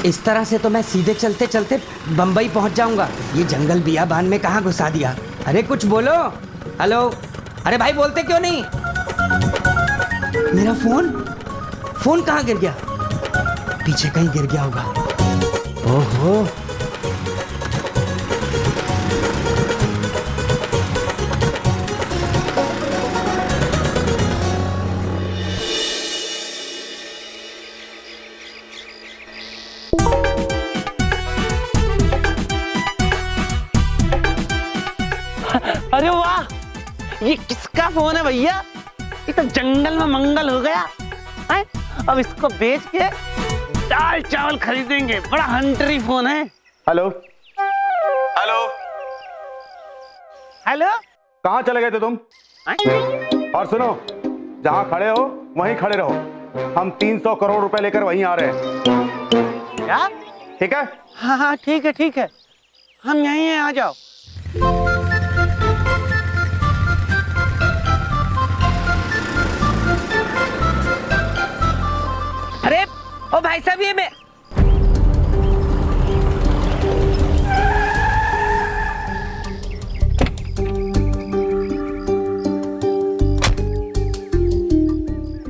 इस तरह से तो मैं सीधे चलते चलते बम्बई पहुंच जाऊंगा। ये जंगल बियाबान में कहाँ घुसा दिया। अरे कुछ बोलो। हेलो। अरे भाई बोलते क्यों नहीं? मेरा फोन कहाँ गिर गया? पीछे कहीं गिर गया होगा। ओहो। अरे वाह, ये किसका फोन है भैया? ये तो जंगल में मंगल हो गया है? अब इसको बेच के दाल चावल खरीदेंगे। बड़ा हंटरी फोन है। हेलो हेलो हेलो, कहाँ चले गए थे तुम? और सुनो, जहाँ खड़े हो वहीं खड़े रहो। हम 300 करोड़ रुपए लेकर वहीं आ रहे हैं। क्या? ठीक है? हाँ हाँ ठीक है ठीक है, हम यहीं हैं, आ जाओ। अरे ओ भाई साहब, ये मैं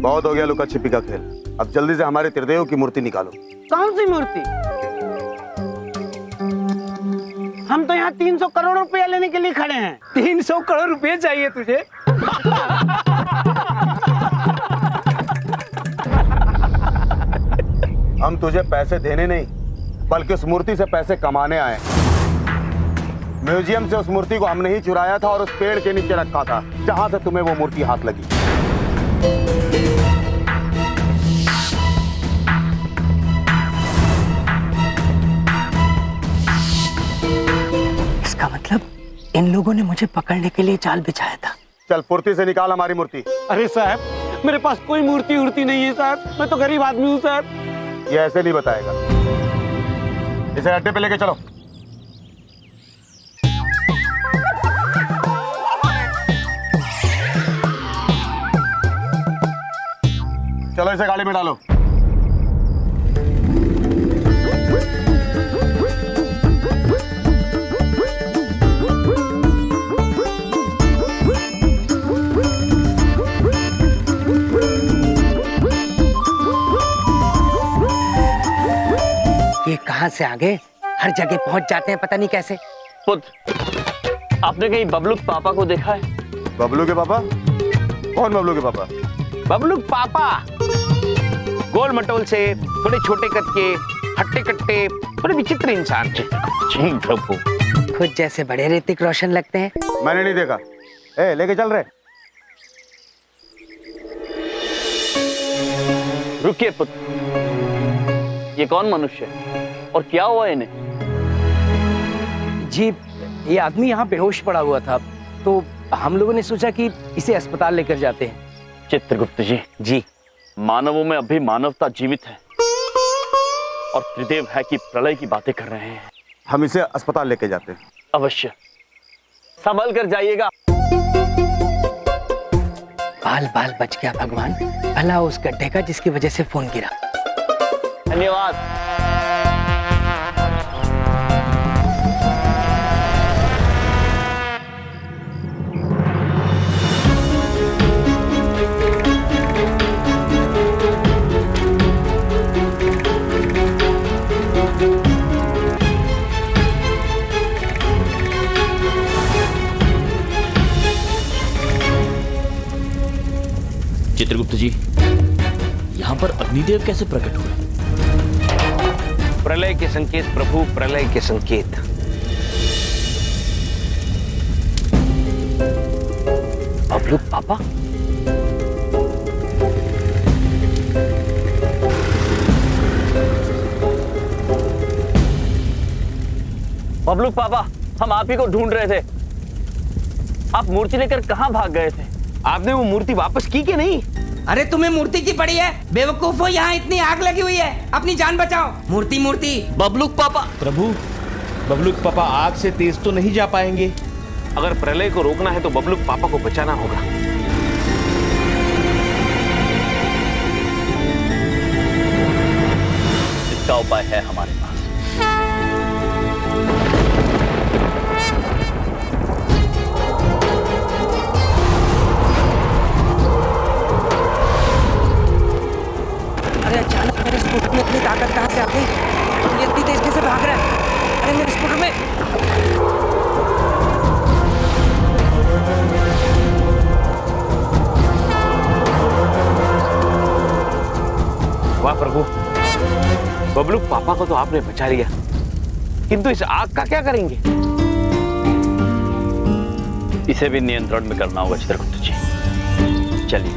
बहुत हो गया लुका छिपी का खेल। अब जल्दी से हमारे त्रिदेव की मूर्ति निकालो। कौन सी मूर्ति? हम तो यहाँ 300 करोड़ रुपया लेने के लिए खड़े हैं। 300 करोड़ रुपए चाहिए तुझे? हम तुझे पैसे देने नहीं, बल्कि उस मूर्ति से पैसे कमाने आए। म्यूजियम से उस मूर्ति को हमने ही चुराया था और उस पेड़ के नीचे रखा था जहां से तुम्हें वो मूर्ति हाथ लगी। इसका मतलब इन लोगों ने मुझे पकड़ने के लिए जाल बिछाया था। चल फुर्ती से निकाल हमारी मूर्ति। अरे साहब, मेरे पास कोई मूर्ति उर्ति नहीं है साहब, मैं तो गरीब आदमी हूँ साहब। ये ऐसे नहीं बताएगा। इसे अड्डे पे लेके चलो। चलो इसे गाड़ी में डालो। ये कहाँ से आ गए? हर जगह पहुंच जाते हैं, पता नहीं कैसे। पुत्र, आपने कहीं बबलू के पापा को देखा है? बबलू के पापा? कौन बबलू के पापा? बबलू के पापा गोल मटोल से, थोड़े छोटे कद के, हट्टे कट्टे, थोड़े विचित्र इंसान थे। जी प्रभु। खुद जैसे बड़े ऋतिक रोशन लगते हैं। मैंने नहीं देखा। ए, लेके चल रहे। रुकिए पुत्र, ये कौन मनुष्य है और क्या हुआ इन्हें? जी, ये आदमी यहाँ बेहोश पड़ा हुआ था, तो हम लोगों ने सोचा कि इसे अस्पताल लेकर जाते हैं। चित्रगुप्त जी, जी, मानवों में अभी मानवता जीवित है और त्रिदेव है कि प्रलय की बातें कर रहे हैं। हम इसे अस्पताल लेके जाते हैं। अवश्य, संभल कर जाइएगा। बाल बाल बच गया भगवान, भला उस गड्ढे का जिसकी वजह से फोन गिरा। धन्यवाद। चित्रगुप्त जी, यहाँ पर अग्निदेव कैसे प्रकट हुए? प्रलय के संकेत प्रभु, प्रलय के संकेत। बबलू पापा? बबलू पापा, हम आप ही को ढूंढ रहे थे। आप मूर्ति लेकर कहाँ भाग गए थे? आपने वो मूर्ति वापस की कि नहीं? अरे तुम्हें मूर्ति की पड़ी है बेवकूफो, यहाँ इतनी आग लगी हुई है, अपनी जान बचाओ। मूर्ति मूर्ति। बबलू पापा। प्रभु, बबलूक पापा आग से तेज तो नहीं जा पाएंगे। अगर प्रलय को रोकना है तो बबलू पापा को बचाना होगा। इसका उपाय है हमारे पास। अरे अचानक मेरे स्कूटर में इतनी ताकत कहाँ से आ गई? ये इतनी तेज कैसे भाग रहा है? अरे मेरे स्कूटर में वाह प्रभु, बबलू पापा को तो आपने बचा लिया, किंतु इस आग का क्या करेंगे? इसे भी नियंत्रण में करना होगा चित्रगुप्त जी। चलिए।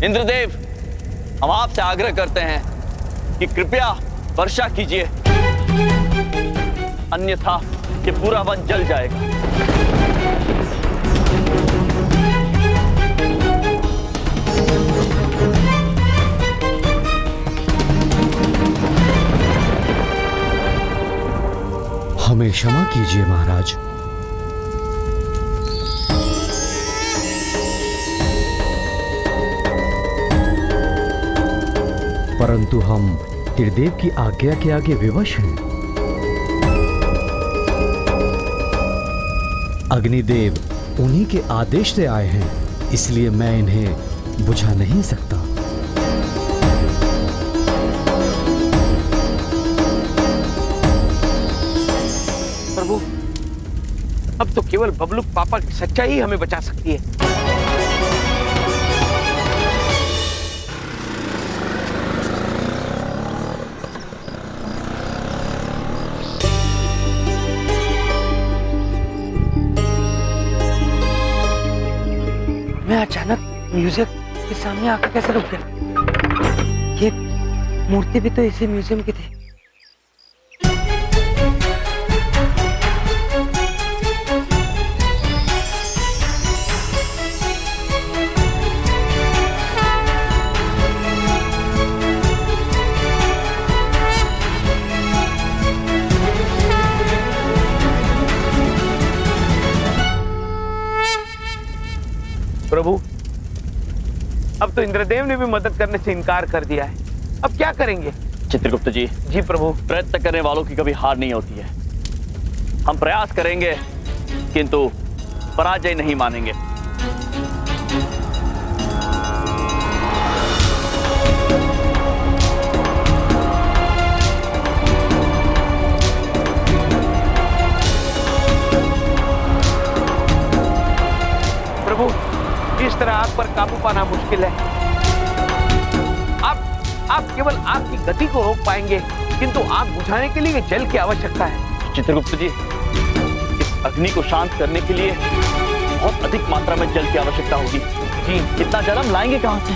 इंद्रदेव, हम आपसे आग्रह करते हैं कि कृपया वर्षा कीजिए, अन्यथा ये पूरा वन जल जाएगा। हमें क्षमा कीजिए महाराज। परंतु हम त्रिदेव की आज्ञा के आगे विवश हैं। अग्निदेव उन्हीं के आदेश से आए हैं, इसलिए मैं इन्हें बुझा नहीं सकता। प्रभु, अब तो केवल बबलू पापा की सच्चाई ही हमें बचा सकती है। मैं अचानक म्यूजियम के सामने आकर कैसे रुक गया? ये मूर्ति भी तो इसी म्यूजियम की थी। प्रभु, अब तो इंद्रदेव ने भी मदद करने से इनकार कर दिया है, अब क्या करेंगे? चित्रगुप्त जी। जी प्रभु। प्रयत्न करने वालों की कभी हार नहीं होती है। हम प्रयास करेंगे किंतु पराजय नहीं मानेंगे। प्रभु, इस तरह आग पर काबू पाना मुश्किल है। आप केवल आग की गति को रोक पाएंगे, किंतु आग बुझाने के लिए जल की आवश्यकता है। चित्रगुप्त जी, इस अग्नि को शांत करने के लिए बहुत अधिक मात्रा में जल की आवश्यकता होगी। जी, इतना जल हम लाएंगे कहां से?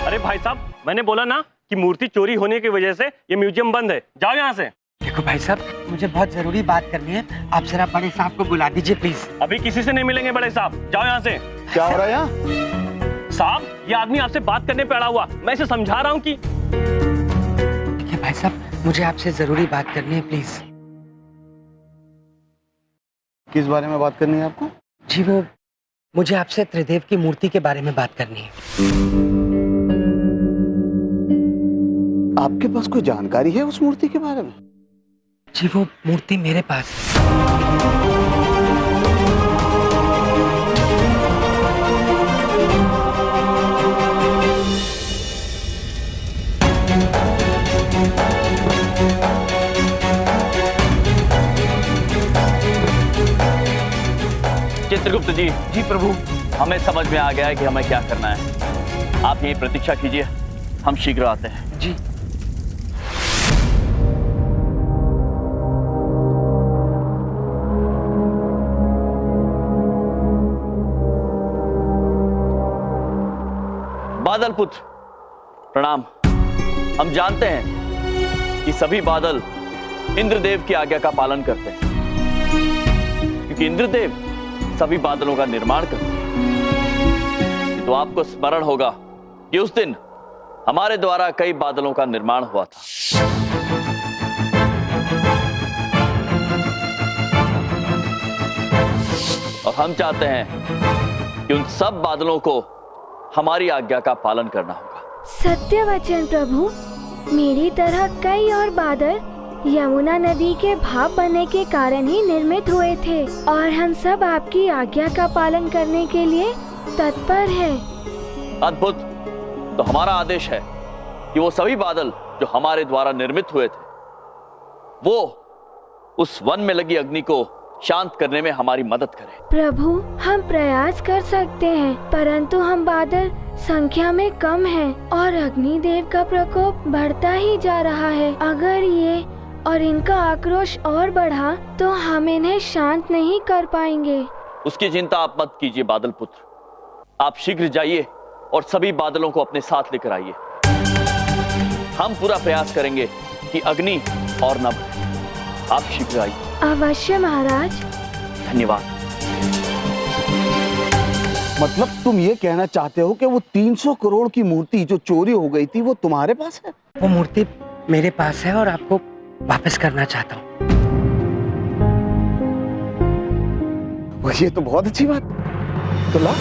अरे भाई साहब, मैंने बोला ना कि मूर्ति चोरी होने की वजह से ये म्यूजियम बंद है। जाओ यहाँ से। देखो भाई साहब, मुझे बहुत जरूरी बात करनी है, आप जरा बड़े साहब को बुला दीजिए प्लीज। अभी किसी से नहीं मिलेंगे बड़े साहब, जाओ यहाँ से। क्या हो रहा है यहाँ? साहब, ये आदमी आपसे बात करने पे अड़ा हुआ, मैं इसे समझा रहा हूँ कि देखिए भाई साहब, मुझे आपसे जरूरी बात करनी है प्लीज। किस बारे में बात करनी है आपको? जी, वो मुझे आपसे त्रिदेव की मूर्ति के बारे में बात करनी है। आपके पास कोई जानकारी है उस मूर्ति के बारे में? जी, वो मूर्ति मेरे पास है। चित्रगुप्त जी। जी प्रभु। हमें समझ में आ गया है कि हमें क्या करना है। आप यही प्रतीक्षा कीजिए, हम शीघ्र आते हैं। जी। बादल पुत्र प्रणाम। हम जानते हैं कि सभी बादल इंद्रदेव की आज्ञा का पालन करते हैं, क्योंकि इंद्रदेव सभी बादलों का निर्माण करते हैं। तो आपको स्मरण होगा कि उस दिन हमारे द्वारा कई बादलों का निर्माण हुआ था। हम चाहते हैं कि उन सब बादलों को हमारी आज्ञा का पालन करना होगा। सत्य वचन प्रभु। मेरी तरह कई और बादल यमुना नदी के भाप बनने के कारण ही निर्मित हुए थे और हम सब आपकी आज्ञा का पालन करने के लिए तत्पर हैं। अद्भुत। तो हमारा आदेश है कि वो सभी बादल जो हमारे द्वारा निर्मित हुए थे वो उस वन में लगी अग्नि को शांत करने में हमारी मदद करें। प्रभु, हम प्रयास कर सकते हैं, परंतु हम बादल संख्या में कम हैं और अग्निदेव का प्रकोप बढ़ता ही जा रहा है। अगर ये और इनका आक्रोश और बढ़ा तो हम इन्हें शांत नहीं कर पाएंगे। उसकी चिंता आप मत कीजिए बादल पुत्र। आप शीघ्र जाइए और सभी बादलों को अपने साथ लेकर आइए। हम पूरा प्रयास करेंगे कि अग्नि और न बढ़े। आप शीघ्र आइए। अवश्य महाराज। धन्यवाद। मतलब तुम ये कहना चाहते हो कि वो 300 करोड़ की मूर्ति जो चोरी हो गई थी वो तुम्हारे पास है? वो मूर्ति मेरे पास है और आपको वापस करना चाहता हूँ। ये तो बहुत अच्छी बात। तो ला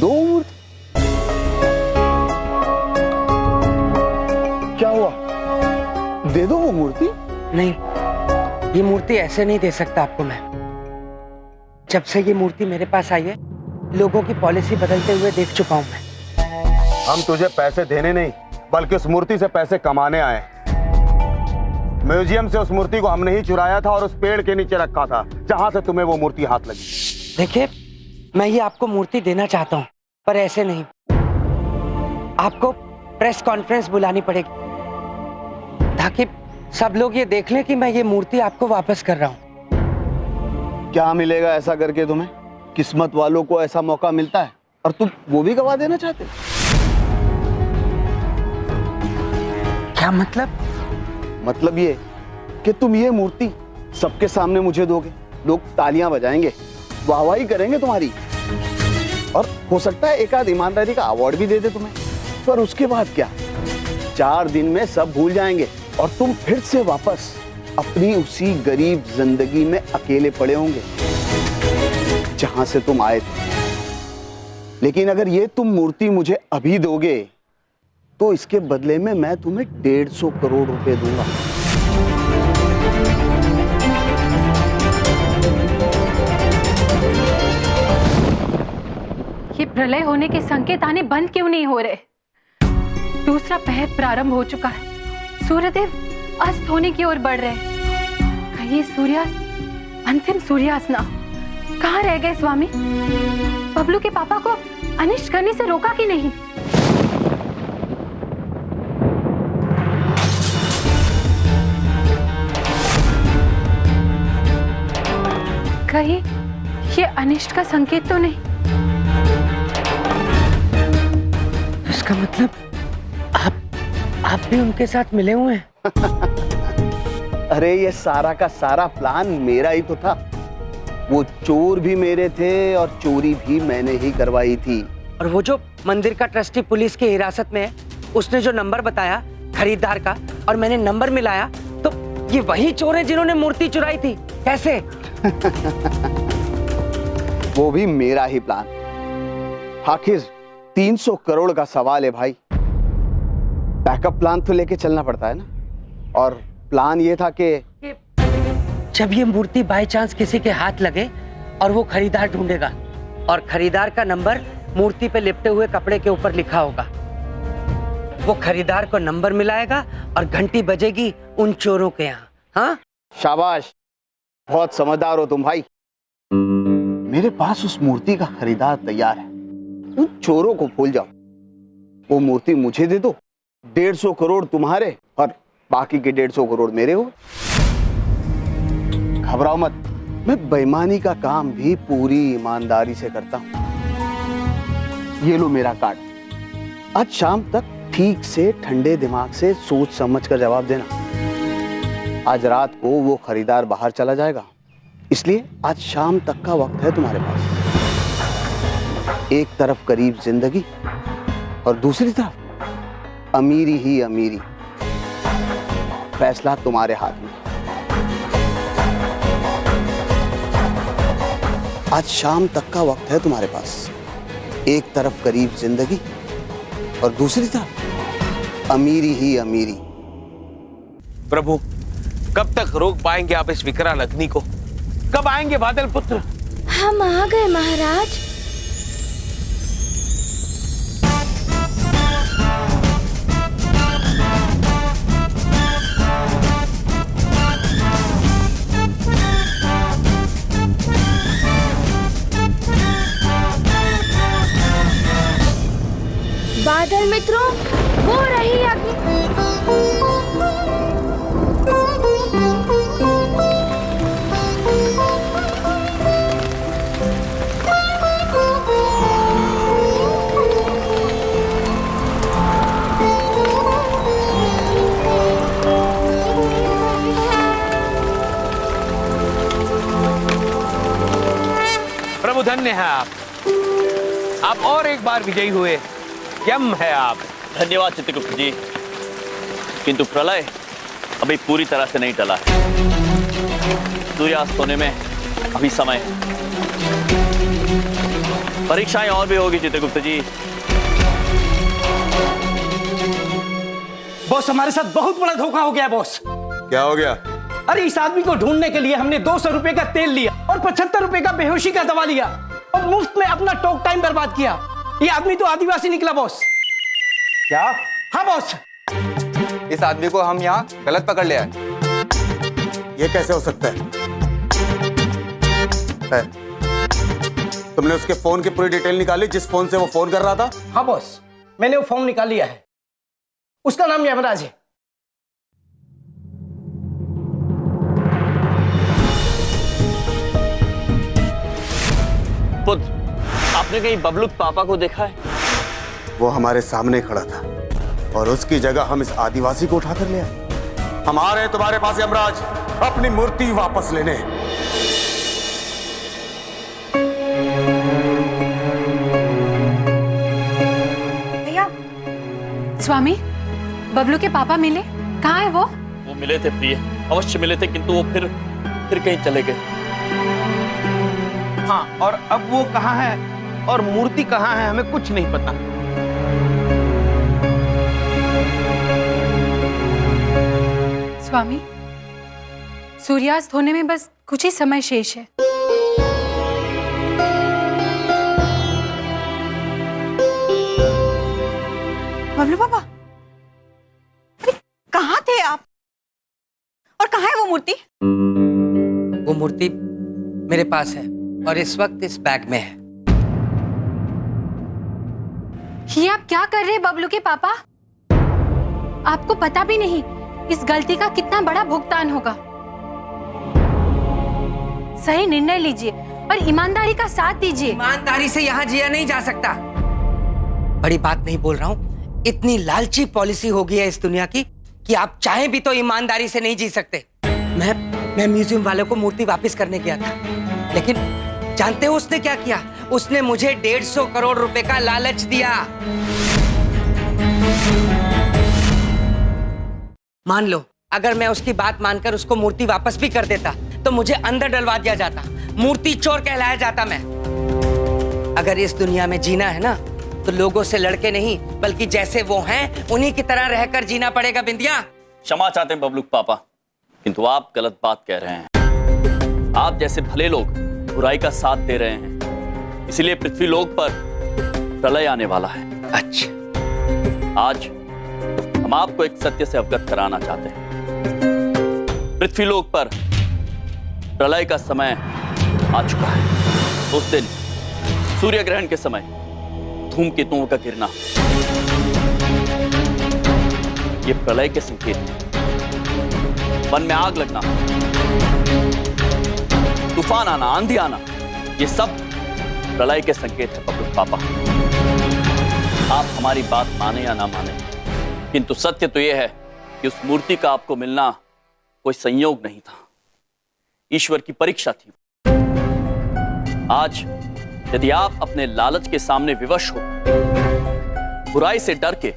2 मूर्ति। क्या हुआ? दे दो वो मूर्ति। नहीं, ये मूर्ति ऐसे नहीं दे सकता आपको मैं। जब से ये मूर्ति मेरे पास आई है लोगों की पॉलिसी बदलते हुए देख चुका हूं मैं। हम तुझे पैसे देने नहीं बल्कि उस मूर्ति से पैसे कमाने आए। म्यूजियम से उस मूर्ति को हमने ही चुराया था और उस पेड़ के नीचे रखा था जहां से तुम्हें वो मूर्ति हाथ लगी। देखिए, मैं ये आपको मूर्ति देना चाहता हूँ पर ऐसे नहीं। आपको प्रेस कॉन्फ्रेंस बुलानी पड़ेगी ताकि सब लोग ये देख लें कि मैं ये मूर्ति आपको वापस कर रहा हूँ। क्या मिलेगा ऐसा करके तुम्हें? किस्मत वालों को ऐसा मौका मिलता है और तुम वो भी गवा देना चाहते हो? क्या मतलब? मतलब ये कि तुम ये मूर्ति सबके सामने मुझे दोगे, लोग तालियां बजाएंगे, वाहवाही करेंगे तुम्हारी और हो सकता है एक आध ईमानदारी का अवार्ड भी दे दे तुम्हें। पर उसके बाद क्या? 4 दिन में सब भूल जाएंगे और तुम फिर से वापस अपनी उसी गरीब जिंदगी में अकेले पड़े होंगे जहां से तुम आए थे। लेकिन अगर ये तुम मूर्ति मुझे अभी दोगे तो इसके बदले में मैं तुम्हें 150 करोड़ रुपए दूंगा। ये प्रलय होने के संकेत आने बंद क्यों नहीं हो रहे? दूसरा पहर प्रारंभ हो चुका है। सूर्यदेव अस्त होने की ओर बढ़ रहे हैं। कहीं सूर्यास्त, अंतिम सूर्यास्त ना। कहाँ रह गए स्वामी? बबलू के पापा को अनिष्ट करने से रोका कि नहीं? कहीं ये अनिष्ट का संकेत तो नहीं? इसका मतलब आप भी उनके साथ मिले हुए हैं? अरे ये सारा का सारा प्लान मेरा ही तो था। वो चोर भी मेरे थे और चोरी भी मैंने ही करवाई थी। और वो जो मंदिर का ट्रस्टी पुलिस की हिरासत में है, उसने जो नंबर बताया खरीदार का और मैंने नंबर मिलाया, तो ये वही चोर है जिन्होंने मूर्ति चुराई थी। कैसे? वो भी मेरा ही प्लान। आखिर 300 करोड़ का सवाल है भाई। बैकअप प्लान तो लेके चलना पड़ता है ना। और प्लान ये था कि जब ये मूर्ति बाय चांस किसी के हाथ लगे और वो खरीदार ढूंढेगा और खरीदार का नंबर मूर्ति पे लिपटे हुए कपड़े के ऊपर लिखा होगा, वो खरीदार को नंबर मिलाएगा और घंटी बजेगी उन चोरों के यहाँ। हाँ, शाबाश, बहुत समझदार हो तुम भाई। मेरे पास उस मूर्ति का खरीदार तैयार है। उन चोरों को भूल जाओ, वो मूर्ति मुझे दे दो, 150 करोड़ तुम्हारे और बाकी के 150 करोड़ मेरे हो। घबराओ मत, मैं बेईमानी का काम भी पूरी ईमानदारी से करता हूं। ये लो मेरा कार्ड। आज शाम तक ठीक से ठंडे दिमाग से सोच समझ कर जवाब देना। आज रात को वो खरीदार बाहर चला जाएगा, इसलिए आज शाम तक का वक्त है तुम्हारे पास। एक तरफ गरीब जिंदगी और दूसरी तरफ अमीरी ही अमीरी। फैसला तुम्हारे हाथ में। आज शाम तक का वक्त है तुम्हारे पास। एक तरफ गरीब जिंदगी और दूसरी तरफ अमीरी ही अमीरी। प्रभु, कब तक रोक पाएंगे आप इस विकराल अग्नि को? कब आएंगे बादल पुत्र? हम आ गए महाराज। बादल मित्रों, वो रही अग्नि। प्रभु धन्य है आप और एक बार विजयी हुए। यम है आप। धन्यवाद चित्रगुप्त जी, किंतु प्रलय अभी पूरी तरह से नहीं टला है। सूर्यास्त होने में अभी समय है। परीक्षाएं और भी होगी चित्रगुप्त जी। बॉस, हमारे साथ बहुत बड़ा धोखा हो गया बॉस। क्या हो गया? अरे इस आदमी को ढूंढने के लिए हमने 200 रुपए का तेल लिया और 75 रुपए का बेहोशी का दवा लिया और मुफ्त में अपना टॉक टाइम बर्बाद किया। ये आदमी तो आदिवासी निकला बॉस। क्या? हाँ बॉस। इस आदमी को हम यहाँ गलत पकड़ लिया है। ये कैसे हो सकता है? तुमने उसके फोन की पूरी डिटेल निकाली, जिस फोन से वो फोन कर रहा था? हाँ बॉस, मैंने वो फोन निकाल लिया है। उसका नाम यमराज है। पुत्र, आपने कहीं बबलू पापा को देखा है? वो हमारे सामने खड़ा था और उसकी जगह हम इस आदिवासी को उठाकर ले आए। हम आ रहे हैं तुम्हारे पास यमराज, अपनी मूर्ति वापस लेने। भैया, स्वामी, बबलू के पापा मिले? कहाँ है वो? वो मिले थे प्रिय, अवश्य मिले थे, किंतु वो फिर कहीं चले गए। हाँ, और अब वो कहाँ है और मूर्ति कहाँ है हमें कुछ नहीं पता। स्वामी, सूर्यास्त होने में बस कुछ ही समय शेष है। बबलू पापा, अरे कहाँ थे आप? और कहाँ है वो मूर्ति? वो मूर्ति मेरे पास है और इस वक्त इस बैग में है। ये आप क्या कर रहे हैं बबलू के पापा? आपको पता भी नहीं इस गलती का कितना बड़ा भुगतान होगा। सही निर्णय लीजिए और ईमानदारी का साथ दीजिए। ईमानदारी से यहाँ जिया नहीं जा सकता। बड़ी बात नहीं बोल रहा हूँ, इतनी लालची पॉलिसी हो गई है इस दुनिया की कि आप चाहे भी तो ईमानदारी से नहीं जी सकते। मैं म्यूजियम वालों को मूर्ति वापस करने गया था, लेकिन जानते हो उसने क्या किया? उसने मुझे 150 करोड़ रुपए का लालच दिया। मान लो अगर मैं उसकी बात मानकर उसको मूर्ति वापस भी कर देता तो मुझे अंदर डलवा दिया जाता, मूर्ति चोर कहलाया जाता मैं। अगर इस दुनिया में जीना है ना तो लोगों से लड़के नहीं बल्कि जैसे वो हैं उन्हीं की तरह रहकर जीना पड़ेगा। बिंदिया, क्षमा चाहते हैं बबलू पापा, किंतु आप गलत बात कह रहे हैं। आप जैसे भले लोग बुराई का साथ दे रहे हैं, इसलिए पृथ्वी लोक पर प्रलय आने वाला है। अच्छा, आज हम आपको एक सत्य से अवगत कराना चाहते हैं। पृथ्वी लोक पर प्रलय का समय आ चुका है। उस दिन सूर्य ग्रहण के समय धूमकेतुओं का गिरना ये प्रलय के संकेत हैं। वन में आग लगना, तूफान आना, आंधी आना, ये सब प्रलय के संकेत है बबलू पापा। आप हमारी बात माने या ना माने, किंतु सत्य तो यह है कि उस मूर्ति का आपको मिलना कोई संयोग नहीं था, ईश्वर की परीक्षा थी। आज यदि आप अपने लालच के सामने विवश हो, बुराई से डर के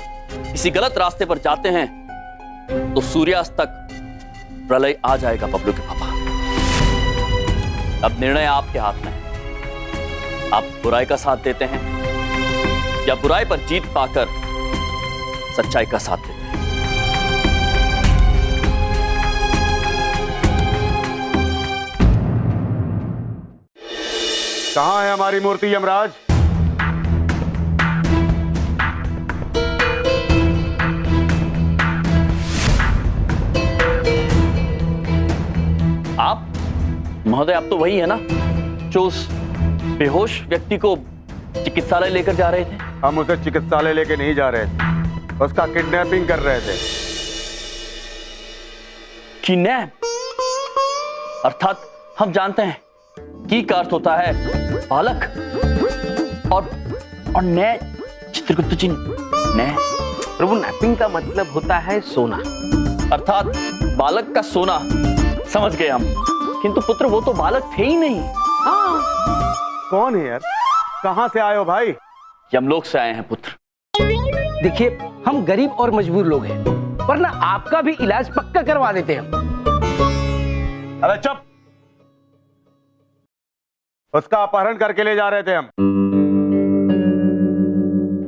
किसी गलत रास्ते पर जाते हैं, तो सूर्यास्त तक प्रलय आ जाएगा बबलू के पापा। अब निर्णय आपके हाथ में है। आप बुराई का साथ देते हैं या बुराई पर जीत पाकर सच्चाई का साथ देते हैं? कहाँ है हमारी मूर्ति यमराज? आप महोदय, आप तो वही है ना जो उस बेहोश व्यक्ति को चिकित्सालय लेकर जा रहे थे? हम उसे चिकित्सालय लेके नहीं जा रहे थे, उसका किडनैपिंग कर रहे थे। किडनैप? अर्थात हम जानते हैं की का अर्थ होता है बालक और नए चित्रगुप्त जी नए। प्रभु, नैपिंग का मतलब होता है सोना, अर्थात बालक का सोना। समझ गए हम, किंतु पुत्र वो तो बालक थे ही नहीं। हाँ। कौन है यार? कहां से आए हो भाई? यमलोक से आए हैं पुत्र। देखिए, हम गरीब और मजबूर लोग हैं, वरना आपका भी इलाज पक्का करवा देते हैं। अरे चुप! उसका अपहरण करके ले जा रहे थे हम।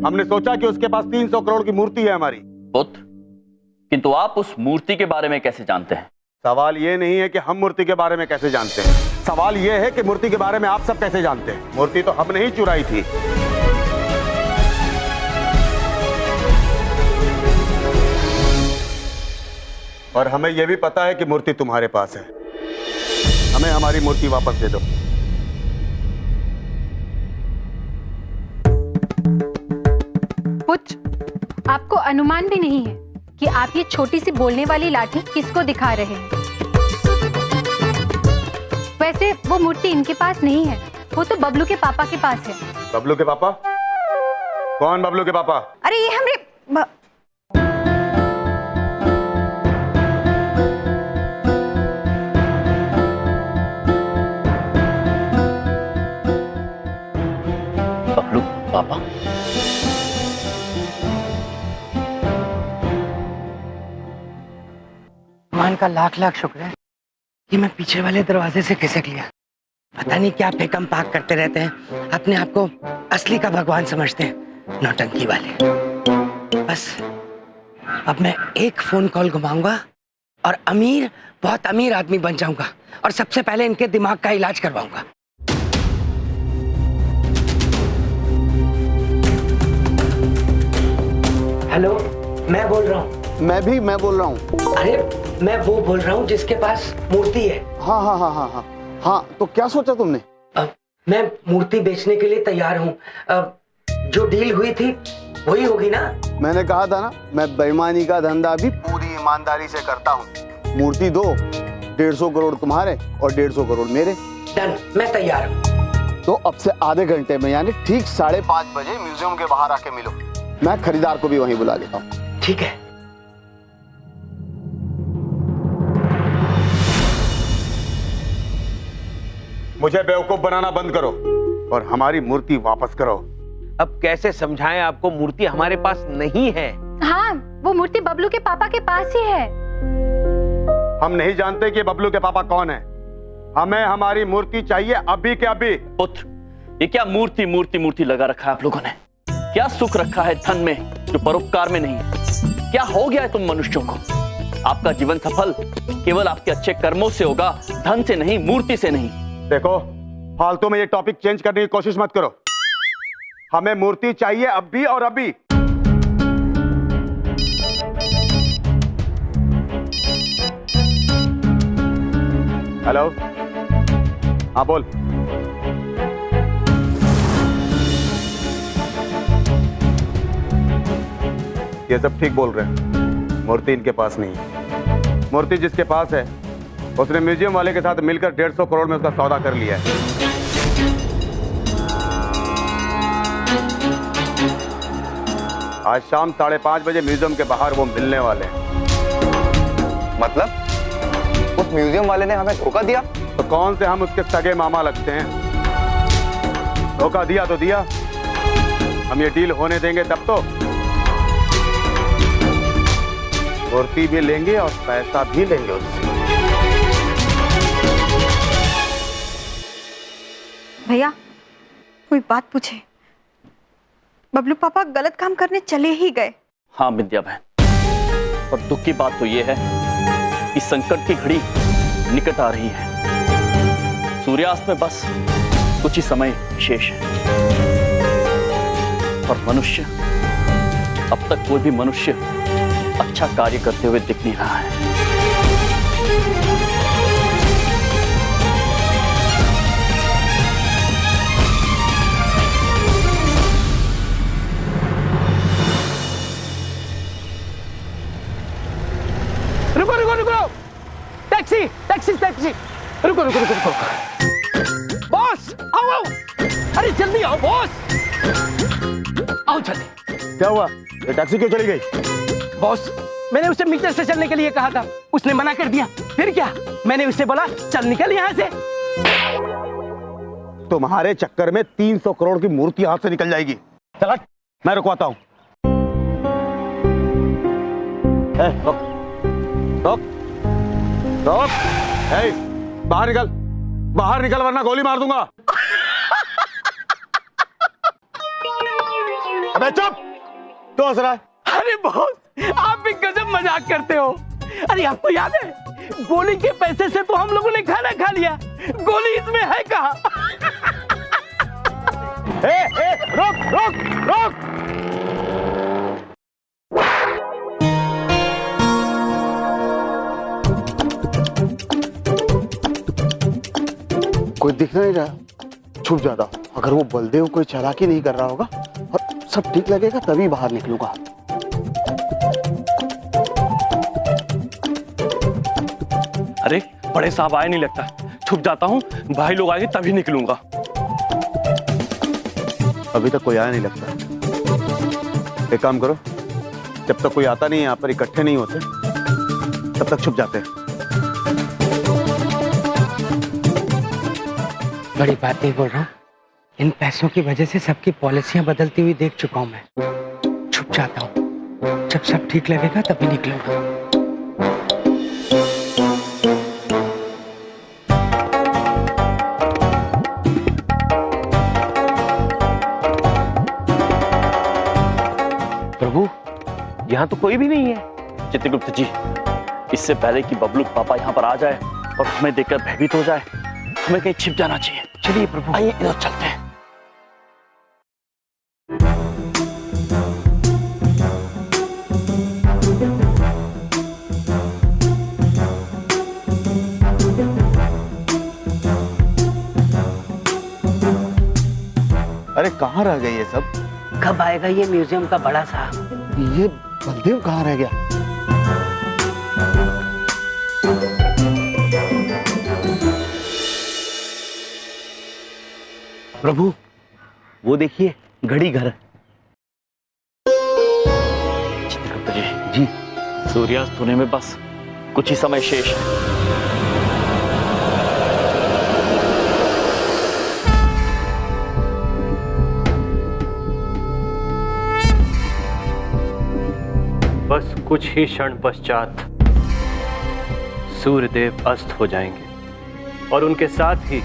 हमने सोचा कि उसके पास 300 करोड़ की मूर्ति है हमारी। पुत्र, किंतु आप उस मूर्ति के बारे में कैसे जानते हैं? सवाल ये नहीं है कि हम मूर्ति के बारे में कैसे जानते हैं, सवाल ये है कि मूर्ति के बारे में आप सब कैसे जानते हैं। मूर्ति तो हमने ही चुराई थी। और हमें यह भी पता है कि मूर्ति तुम्हारे पास है। हमें हमारी मूर्ति वापस दे दो। पुत्र, आपको अनुमान भी नहीं है कि आप ये छोटी सी बोलने वाली लाठी किसको दिखा रहे हैं। वैसे वो मूर्ति इनके पास नहीं है, वो तो बबलू के पापा के पास है। बबलू के पापा? कौन बबलू के पापा? अरे ये हमरे बबलू पापा? भगवान का लाख लाख शुक्र है कि मैं पीछे वाले दरवाजे से खिसक लिया। पता नहीं क्या फेकम पाक करते रहते हैं, अपने आप को असली का भगवान समझते हैं, नौटंकी वाले। बस अब मैं एक फोन कॉल घुमाऊंगा और बहुत अमीर आदमी बन जाऊंगा और सबसे पहले इनके दिमाग का इलाज करवाऊंगा। हेलो, मैं बोल रहा हूँ। मैं बोल रहा हूँ। अरे मैं वो बोल रहा हूँ जिसके पास मूर्ति है। हाँ हाँ हाँ हाँ हाँ हाँ। तो क्या सोचा तुमने? मैं मूर्ति बेचने के लिए तैयार हूँ। जो डील हुई थी वही होगी ना? मैंने कहा था ना, मैं बेईमानी का धंधा भी पूरी ईमानदारी से करता हूँ। मूर्ति दो, 150 करोड़ तुम्हारे और 150 करोड़ मेरे। डन, मैं तैयार हूँ। तो अब से आधे घंटे में यानी ठीक 5:30 बजे म्यूजियम के बाहर आके मिलो। मैं खरीदार को भी वहीं बुला लेता हूँ। ठीक है। मुझे बेवकूफ बनाना बंद करो और हमारी मूर्ति वापस करो। अब कैसे समझाएं आपको, मूर्ति हमारे पास नहीं है। हाँ, वो मूर्ति बबलू के पापा के पास ही है। हम नहीं जानते कि बबलू के पापा कौन है। हमें हमारी मूर्ति चाहिए अभी के अभी। पुत्र, ये क्या मूर्ति मूर्ति मूर्ति लगा रखा है आप लोगों ने? क्या सुख रखा है धन में जो परोपकार में नहीं है? क्या हो गया है तुम मनुष्यों को? आपका जीवन सफल केवल आपके अच्छे कर्मों से होगा, धन से नहीं, मूर्ति से नहीं। देखो, फालतू में ये टॉपिक चेंज करने की कोशिश मत करो। हमें मूर्ति चाहिए अभी और अभी। हेलो, हाँ बोल। ये सब ठीक बोल रहे हैं। मूर्ति इनके पास नहीं है। मूर्ति जिसके पास है उसने म्यूजियम वाले के साथ मिलकर 150 करोड़ में उसका सौदा कर लिया है। आज शाम 5:30 बजे म्यूजियम के बाहर वो मिलने वाले हैं। मतलब उस म्यूजियम वाले ने हमें धोखा दिया? तो कौन से हम उसके सगे मामा लगते हैं? धोखा दिया तो दिया, हम ये डील होने देंगे तब तो। मूर्ति भी लेंगे और पैसा भी लेंगे उससे। भैया, कोई बात पूछे, बबलू पापा गलत काम करने चले ही गए। हाँ विद्या बहन, और दुख की बात तो यह है कि संकट की घड़ी निकट आ रही है। सूर्यास्त में बस कुछ ही समय शेष है और मनुष्य, अब तक कोई भी मनुष्य अच्छा कार्य करते हुए दिख नहीं रहा है। रुको रुको रुको, टैक्सी टैक्सी टैक्सी, रुको रुको रुको रुको। बॉस आओ आओ, अरे जल्दी आओ बॉस, आओ जल्दी। क्या हुआ, ये टैक्सी क्यों चली गई? बॉस, मैंने उसे मीटर से चलने के लिए कहा था, उसने मना कर दिया। फिर क्या, मैंने उससे बोला चल निकल यहाँ से। तुम्हारे चक्कर में 300 करोड़ की मूर्ति हाथ से निकल जाएगी। चला, मैं रुकवाता हूँ। रुक रुक रुक, बाहर निकल, बाहर निकल वरना गोली मार दूंगा। अबे चुप, क्यों हंस रहा है? अरे बॉस, आप भी गजब मजाक करते हो। अरे आपको याद है, गोली के पैसे से तो हम लोगों ने खाना खा लिया, गोली इसमें है कहाँ? रुक रुक रुक, कोई दिख नहीं रहा, छुप जाता। अगर वो बलदेव कोई चालाकी नहीं कर रहा होगा और सब ठीक लगेगा तभी बाहर निकलूंगा। अरे बड़े साहब आए नहीं लगता, छुप जाता हूँ, भाई लोग आएंगे तभी निकलूंगा। अभी तक कोई आया नहीं लगता। एक काम करो, जब तक कोई आता नहीं यहाँ पर इकट्ठे नहीं होते तब तक छुप जाते हैं। बड़ी बात नहीं बोल रहा हूँ, इन पैसों की वजह से सबकी पॉलिसियां बदलती हुई देख चुका हूं मैं। छुप जाता हूँ, जब सब ठीक लगेगा तभी निकलूंगा। प्रभु, यहाँ तो कोई भी नहीं है। चित्रगुप्त जी, इससे पहले कि बबलू पापा यहाँ पर आ जाए और हमें देखकर भयभीत हो जाए, हमें कहीं छिप जाना चाहिए। चलिए प्रभु, आइए इधर चलते हैं। अरे कहाँ रह गए ये सब? कब आएगा ये म्यूजियम का बड़ा साहब? ये बलदेव कहाँ रह गया? प्रभु, वो देखिए घड़ी घर। चित्रगुप्त जी, सूर्यास्त होने में बस कुछ ही समय शेष है। बस कुछ ही क्षण पश्चात सूर्यदेव अस्त हो जाएंगे और उनके साथ ही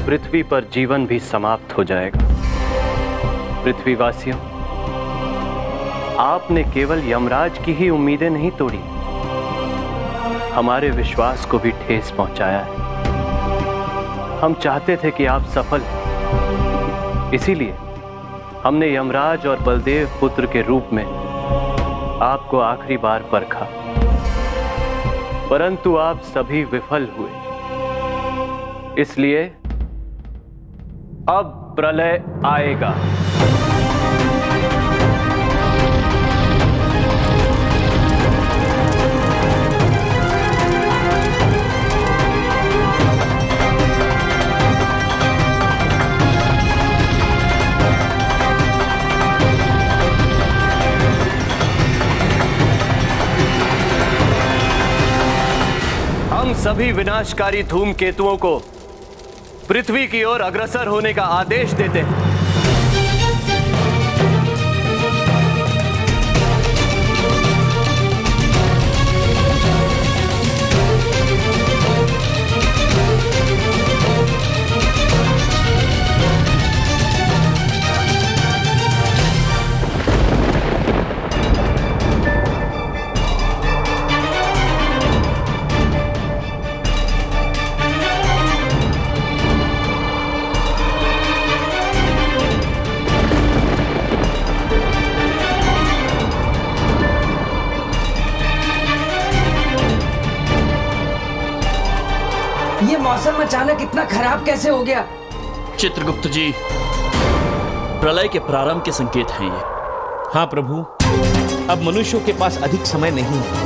पृथ्वी पर जीवन भी समाप्त हो जाएगा। पृथ्वीवासियों, आपने केवल यमराज की ही उम्मीदें नहीं तोड़ी, हमारे विश्वास को भी ठेस पहुंचाया है। हम चाहते थे कि आप सफल हो, इसीलिए हमने यमराज और बलदेव पुत्र के रूप में आपको आखिरी बार परखा, परंतु आप सभी विफल हुए। इसलिए अब प्रलय आएगा। हम सभी विनाशकारी धूमकेतुओं को पृथ्वी की ओर अग्रसर होने का आदेश देते हैं। ये मौसम अचानक इतना खराब कैसे हो गया? चित्रगुप्त जी, प्रलय के प्रारंभ के संकेत हैं ये। हाँ प्रभु, अब मनुष्यों के पास अधिक समय नहीं है।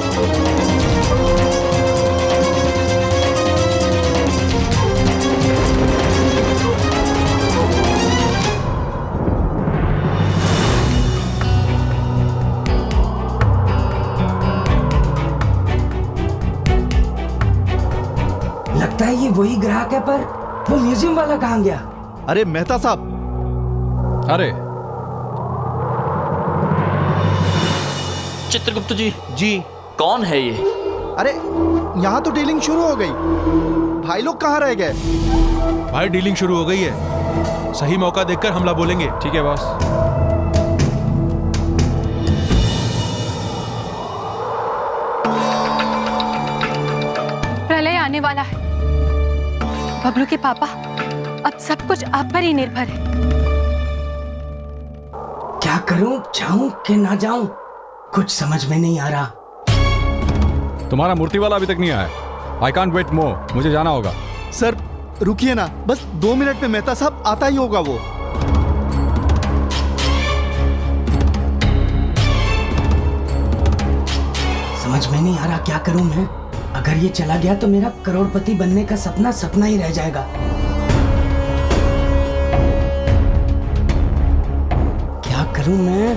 लगता है ये वही ग्राहक है, पर वो म्यूजियम वाला कहाँ गया? अरे मेहता साहब, अरे चित्रगुप्त जी, जी कौन है ये? अरे यहाँ तो डीलिंग शुरू हो गई, भाई लोग कहाँ रह गए? भाई डीलिंग शुरू हो गई है, सही मौका देखकर हमला बोलेंगे। ठीक है बॉस। प्रलय आने वाला है। बबलू के पापा, अब सब कुछ आप पर ही निर्भर है। क्या करूं, जाऊं कि ना जाऊं, कुछ समझ में नहीं आ रहा। तुम्हारा मूर्ति वाला अभी तक नहीं आया। आई कांट वेट मोर, मुझे जाना होगा। सर रुकिए ना, बस 2 मिनट में मेहता साहब आता ही होगा वो। समझ में नहीं आ रहा क्या करूं मैं। अगर ये चला गया तो मेरा करोड़पति बनने का सपना सपना ही रह जाएगा। क्या करूं मैं?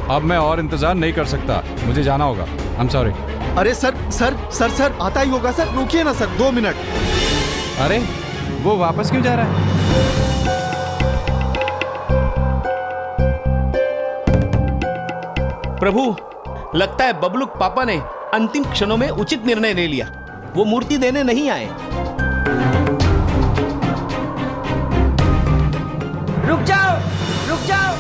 अब मैं और इंतजार नहीं कर सकता, मुझे जाना होगा। I am sorry. अरे सर सर सर सर आता ही होगा सर, रुकिए ना सर 2 मिनट। अरे वो वापस क्यों जा रहा है? प्रभु, लगता है बबलूक पापा ने अंतिम क्षणों में उचित निर्णय ले लिया। वो मूर्ति देने नहीं आए। रुक जाओ, रुक जाओ।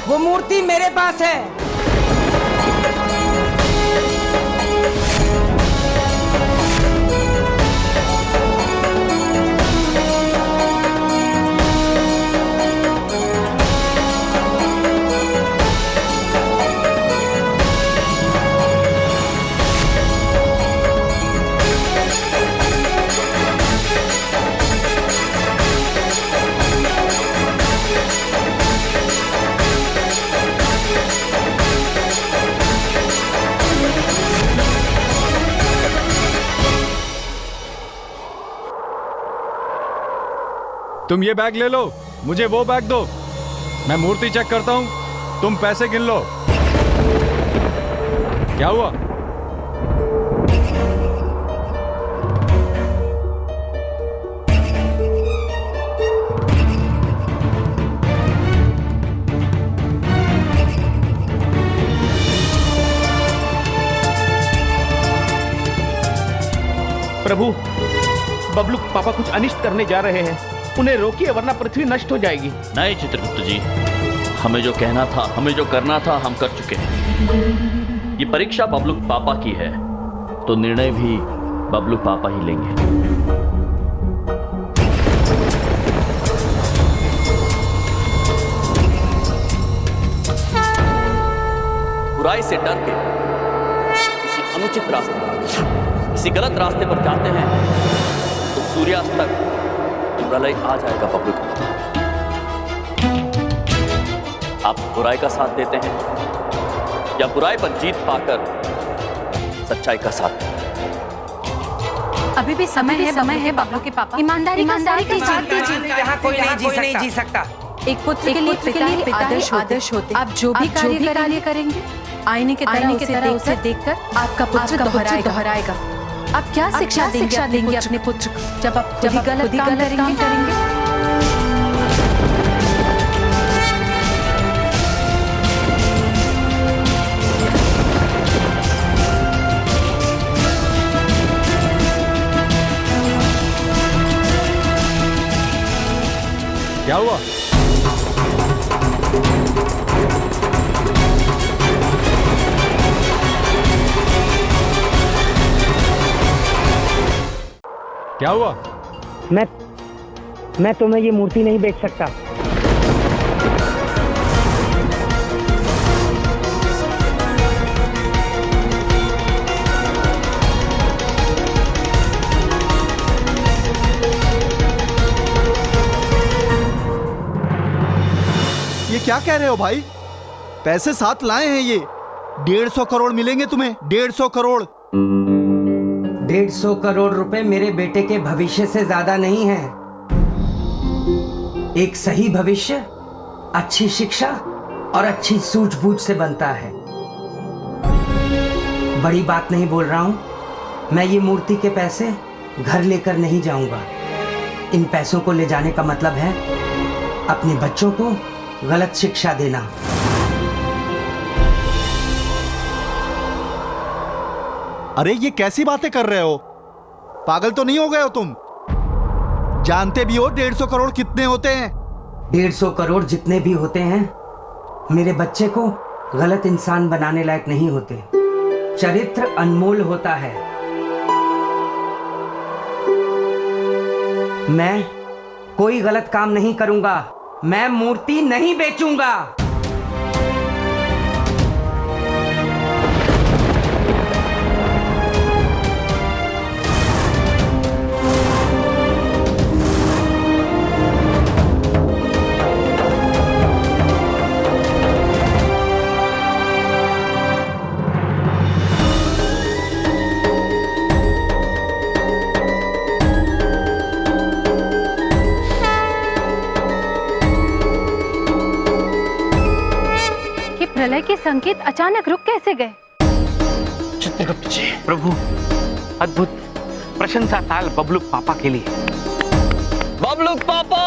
वो मूर्ति मेरे पास है। तुम ये बैग ले लो, मुझे वो बैग दो। मैं मूर्ति चेक करता हूं, तुम पैसे गिन लो। क्या हुआ? प्रभु, बबलूक पापा कुछ अनिष्ट करने जा रहे हैं। उन्हें रोकिए वरना पृथ्वी नष्ट हो जाएगी। नहीं चित्रगुप्त जी, हमें जो कहना था, हमें जो करना था, हम कर चुके हैं। ये परीक्षा बबलूक पापा की है, तो निर्णय भी बबलूक पापा ही लेंगे। बुराई से डर के किसी अनुचित रास्ते पर, किसी गलत रास्ते पर जाते हैं तो सूर्यास्त तक प्रलय आ जाएगा। बबलू को आप बुराई का साथ देते हैं या बुराई पर जीत पाकर सच्चाई का साथ देते हैं? अभी भी समय है बबलू के पापा। ईमानदारी के साथ दीजिए। यहाँ कोई नहीं जी सकता। एक पुत्र के लिए पिता आदर्श होते। आप जो भी कार्य करेंगे, आईने के तरह उसे देखकर आपका पुत्र दोहराएगा। आप क्या शिक्षा देंगे अपने पुत्र को जब आप गलत काम करेंगे? क्या हुआ? क्या हुआ? मैं तुम्हें ये मूर्ति नहीं बेच सकता। ये क्या कह रहे हो भाई? पैसे साथ लाए हैं ये। 150 करोड़ मिलेंगे तुम्हें, 150 करोड़। 150 करोड़ रुपए मेरे बेटे के भविष्य से ज्यादा नहीं है। एक सही भविष्य अच्छी शिक्षा और अच्छी सूझबूझ से बनता है। बड़ी बात नहीं बोल रहा हूं। मैं ये मूर्ति के पैसे घर लेकर नहीं जाऊंगा। इन पैसों को ले जाने का मतलब है अपने बच्चों को गलत शिक्षा देना। अरे ये कैसी बातें कर रहे हो? पागल तो नहीं हो गए हो तुम? जानते भी हो 150 करोड़ कितने होते हैं? 150 करोड़ जितने भी होते हैं मेरे बच्चे को गलत इंसान बनाने लायक नहीं होते। चरित्र अनमोल होता है। मैं कोई गलत काम नहीं करूंगा। मैं मूर्ति नहीं बेचूंगा। प्रलय के संकेत अचानक रुक कैसे गए? चित्रगुप्त जी, प्रभु अद्भुत प्रशंसा ताल बबलू पापा के लिए। बबलू पापा!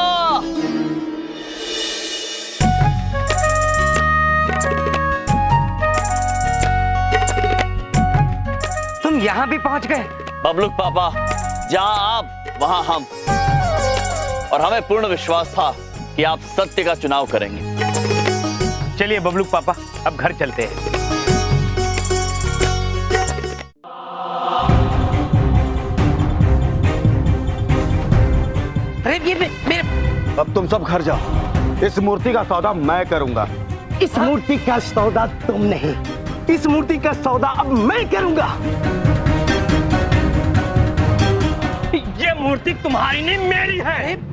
तुम यहाँ भी पहुँच गए? बबलू पापा, जहां आप वहां हम, और हमें पूर्ण विश्वास था कि आप सत्य का चुनाव करेंगे। चलिए बबलू पापा, अब घर चलते हैं। अरे ये मेरे अब तुम सब घर जाओ। इस मूर्ति का सौदा मैं करूंगा। इस मूर्ति का सौदा तुम नहीं, इस मूर्ति का सौदा अब मैं करूंगा। ये मूर्ति तुम्हारी नहीं, मेरी है।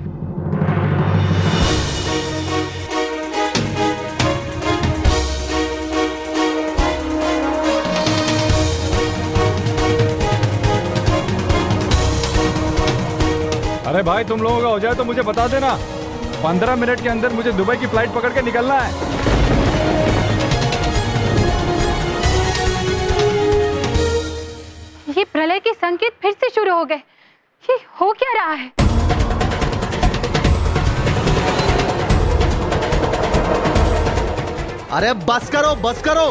अरे भाई, तुम लोगों का हो जाए तो मुझे बता देना। 15 मिनट के अंदर मुझे दुबई की फ्लाइट पकड़ के निकलना है। ये प्रलय के संकेत फिर से शुरू हो गए। ये हो क्या रहा है? अरे बस करो, बस करो।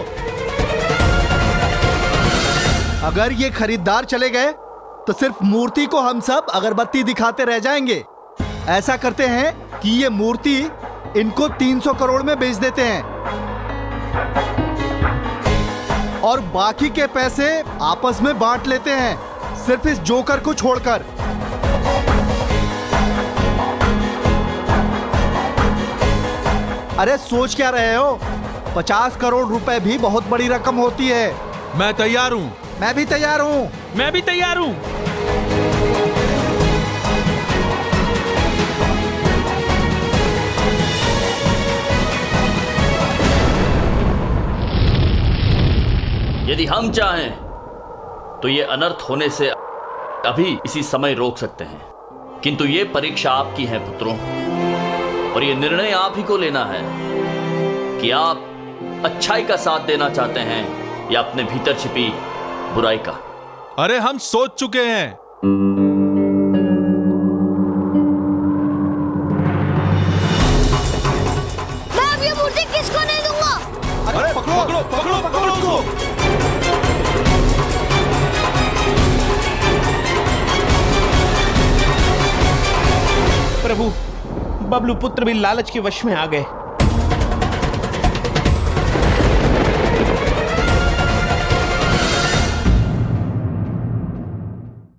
अगर ये खरीदार चले गए तो सिर्फ मूर्ति को हम सब अगरबत्ती दिखाते रह जाएंगे। ऐसा करते हैं कि ये मूर्ति इनको 300 करोड़ में बेच देते हैं और बाकी के पैसे आपस में बांट लेते हैं, सिर्फ इस जोकर को छोड़कर। अरे सोच क्या रहे हो? 50 करोड़ रुपए भी बहुत बड़ी रकम होती है। मैं तैयार हूं। मैं भी तैयार हूं। मैं भी तैयार हूं। यदि हम चाहें तो ये अनर्थ होने से अभी इसी समय रोक सकते हैं, किंतु ये परीक्षा आपकी है पुत्रों, और ये निर्णय आप ही को लेना है कि आप अच्छाई का साथ देना चाहते हैं या अपने भीतर छिपी बुराई का। अरे हम सोच चुके हैं। मैं अब ये मूर्ति किसको नहीं दूंगा। अरे पकड़ो पकड़ो पकड़ो पकड़ो उसको। प्रभु बबलू पुत्र भी लालच के वश में आ गए